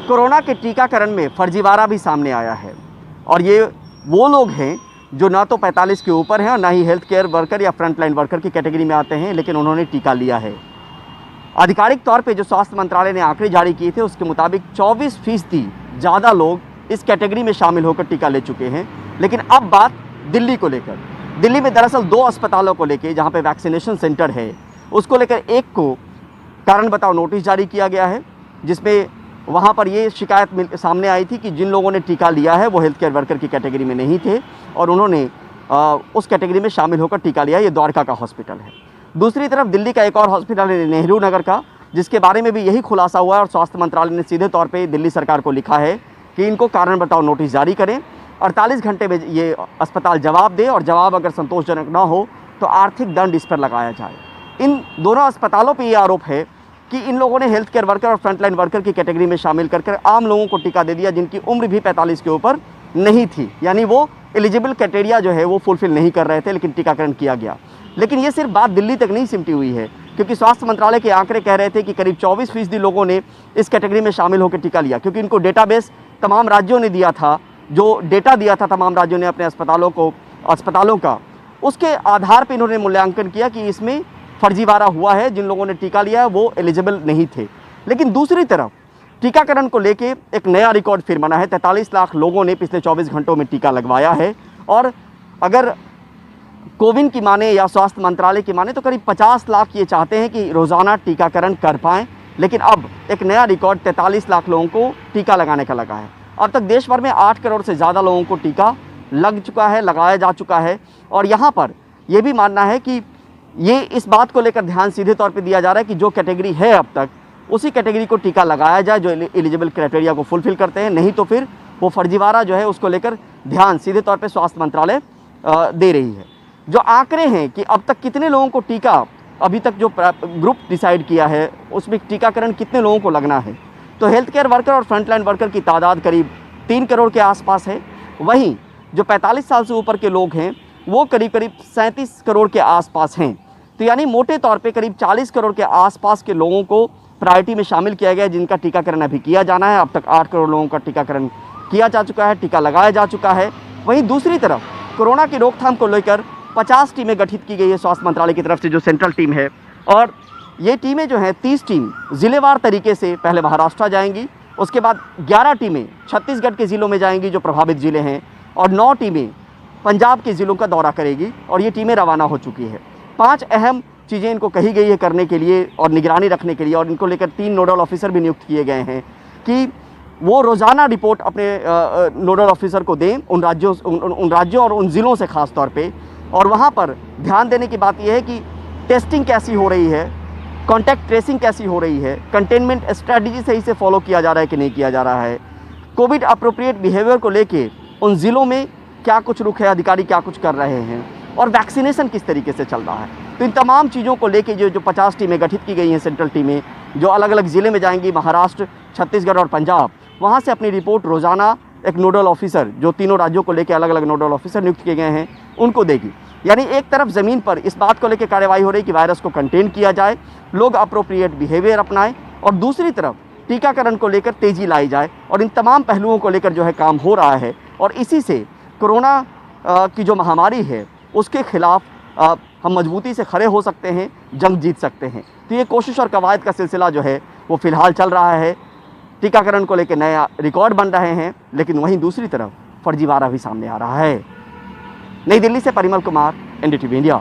Corona के टीकाकरण में फर्जीवाड़ा भी सामने आया है और ये वो लोग हैं जो ना तो 45 के ऊपर हैं और ना ही हेल्थ केयर वर्कर या फ्रंटलाइन वर्कर की कैटेगरी में आते हैं, लेकिन उन्होंने टीका लिया है। आधिकारिक तौर पे जो स्वास्थ्य मंत्रालय ने आंकड़े जारी किए थे उसके मुताबिक 24% ज़्यादा लोग इस कैटेगरी में शामिल होकर टीका ले चुके हैं। लेकिन अब बात दिल्ली को लेकर, दिल्ली में दरअसल 2 अस्पतालों को लेकर जहाँ पे वैक्सीनेशन सेंटर है उसको लेकर एक को कारण बताओ नोटिस जारी किया गया है, जिसमें वहाँ पर ये शिकायत सामने आई थी कि जिन लोगों ने टीका लिया है वो हेल्थ केयर वर्कर की कैटेगरी में नहीं थे और उन्होंने उस कैटेगरी में शामिल होकर टीका लिया। ये द्वारका का हॉस्पिटल है। दूसरी तरफ दिल्ली का एक और हॉस्पिटल है नेहरू नगर का, जिसके बारे में भी यही खुलासा हुआ है और स्वास्थ्य मंत्रालय ने सीधे तौर पर दिल्ली सरकार को लिखा है कि इनको कारण बताओ नोटिस जारी करें, 48 घंटे में ये अस्पताल जवाब दे और जवाब अगर संतोषजनक ना हो तो आर्थिक दंड इस पर लगाया जाए। इन दोनों अस्पतालों पर यह आरोप है कि इन लोगों ने हेल्थ केयर वर्कर और फ्रंटलाइन वर्कर की कैटेगरी में शामिल कर आम लोगों को टीका दे दिया जिनकी उम्र भी 45 के ऊपर नहीं थी, यानी वो एलिजिबल क्राइटेरिया जो है वो फुलफिल नहीं कर रहे थे, लेकिन टीकाकरण किया गया। लेकिन ये सिर्फ बात दिल्ली तक नहीं सिमटी हुई है, क्योंकि स्वास्थ्य मंत्रालय के आंकड़े कह रहे थे कि करीब 24% लोगों ने इस कैटेगरी में शामिल होकर टीका लिया, क्योंकि इनको डेटाबेस तमाम राज्यों ने दिया था, जो डेटा दिया था तमाम राज्यों ने अपने अस्पतालों का, उसके आधार पर इन्होंने मूल्यांकन किया कि इसमें फर्जीवाड़ा हुआ है, जिन लोगों ने टीका लिया है वो एलिजिबल नहीं थे। लेकिन दूसरी तरफ टीकाकरण को लेके एक नया रिकॉर्ड फिर बना है। 43 लाख लोगों ने पिछले 24 घंटों में टीका लगवाया है और अगर कोविन की माने या स्वास्थ्य मंत्रालय की माने तो करीब 50 लाख ये चाहते हैं कि रोज़ाना टीकाकरण कर पाएँ, लेकिन अब एक नया रिकॉर्ड 43 लाख लोगों को टीका लगाने का लगा है। अब तक देश भर में 8 करोड़ से ज़्यादा लोगों को टीका लग चुका है, लगाया जा चुका है और यहाँ पर यह भी मानना है कि ये इस बात को लेकर ध्यान सीधे तौर पे दिया जा रहा है कि जो कैटेगरी है अब तक उसी कैटेगरी को टीका लगाया जाए जो एलिजिबल क्राइटेरिया को फुलफिल करते हैं, नहीं तो फिर वो फर्जीवाड़ा जो है उसको लेकर ध्यान सीधे तौर पे स्वास्थ्य मंत्रालय दे रही है। जो आंकड़े हैं कि अब तक कितने लोगों को टीका, अभी तक जो ग्रुप डिसाइड किया है उसमें टीकाकरण कितने लोगों को लगना है, तो हेल्थ केयर वर्कर और फ्रंटलाइन वर्कर की तादाद करीब 3 करोड़ के आसपास है। वहीं जो 45 साल से ऊपर के लोग हैं वो करीब 37 करोड़ के आसपास हैं। तो यानी मोटे तौर पे करीब 40 करोड़ के आसपास के लोगों को प्रायोरिटी में शामिल किया गया है, जिनका टीकाकरण अभी किया जाना है। अब तक 8 करोड़ लोगों का टीकाकरण किया जा चुका है, टीका लगाया जा चुका है। वहीं दूसरी तरफ कोरोना की रोकथाम को लेकर 50 टीमें गठित की गई है स्वास्थ्य मंत्रालय की तरफ से, जो सेंट्रल टीम है, और ये टीमें जो हैं 30 टीम ज़िलेवार तरीके से पहले महाराष्ट्र जाएंगी, उसके बाद 11 टीमें छत्तीसगढ़ के ज़िलों में जाएंगी जो प्रभावित ज़िले हैं, और 9 टीमें पंजाब के ज़िलों का दौरा करेगी और ये टीमें रवाना हो चुकी है। 5 अहम चीज़ें इनको कही गई है करने के लिए और निगरानी रखने के लिए, और इनको लेकर 3 नोडल ऑफिसर भी नियुक्त किए गए हैं कि वो रोज़ाना रिपोर्ट अपने नोडल ऑफिसर को दें उन राज्यों और उन ज़िलों से ख़ास तौर पे। और वहाँ पर ध्यान देने की बात यह है कि टेस्टिंग कैसी हो रही है, कॉन्टैक्ट ट्रेसिंग कैसी हो रही है, कंटेनमेंट स्ट्रैटेजी सही से फॉलो किया जा रहा है कि नहीं किया जा रहा है, कोविड अप्रोप्रिएट बिहेवियर को लेके उन ज़िलों में क्या कुछ रुख है, अधिकारी क्या कुछ कर रहे हैं, और वैक्सीनेशन किस तरीके से चल रहा है। तो इन तमाम चीज़ों को लेके जो 50 टीमें गठित की गई हैं, सेंट्रल टीमें जो अलग अलग ज़िले में जाएंगी, महाराष्ट्र, छत्तीसगढ़ और पंजाब, वहाँ से अपनी रिपोर्ट रोज़ाना एक नोडल ऑफिसर, जो तीनों राज्यों को लेकर अलग अलग नोडल ऑफिसर नियुक्त किए गए हैं, उनको देगी। यानी एक तरफ ज़मीन पर इस बात को लेकर कार्रवाई हो रही कि वायरस को कंटेन किया जाए, लोग अप्रोप्रिएट बिहेवियर अपनाएं, और दूसरी तरफ टीकाकरण को लेकर तेज़ी लाई जाए, और इन तमाम पहलुओं को लेकर जो है काम हो रहा है। और इसी से कोरोना की जो महामारी है उसके खिलाफ हम मजबूती से खड़े हो सकते हैं, जंग जीत सकते हैं। तो ये कोशिश और कवायद का सिलसिला जो है वो फ़िलहाल चल रहा है। टीकाकरण को लेकर नया रिकॉर्ड बन रहे हैं, लेकिन वहीं दूसरी तरफ फर्जीवाड़ा भी सामने आ रहा है। नई दिल्ली से परिमल कुमार, NDTV इंडिया।